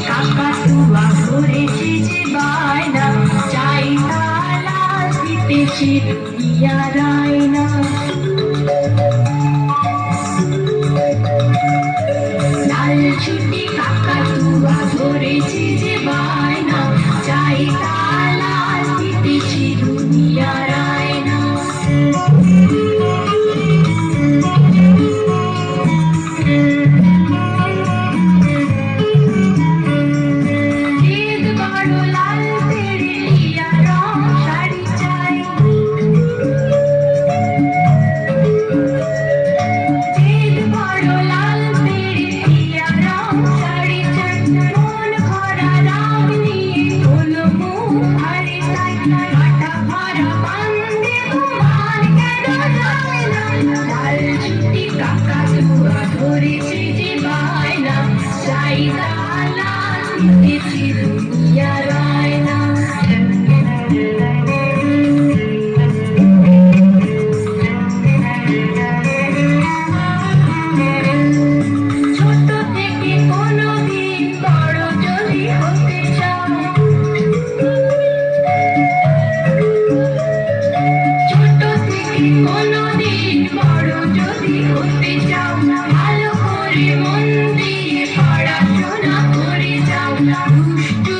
কাকাতুয়া করেছে যে বায়না, চাই তালা দিতেছে দুনিয়ার আয়না। লাল ছুটি কাকাতুয়া ধরেছে যে বায়না, চাই তালা দিতেছে দুনিয়ার আয়না। ধরেছে যে বায়না, চাই তালা দিতেছে দুনিয়ার আয়না। ছোট থেকে কোনোদিন বড় যদি হতে চাও, ছোট থেকে কোনোদিন বড় যদি হতে চাও, ভালো করে মন দিয়ে পড়াশোনা করে যাও। দুষ্টু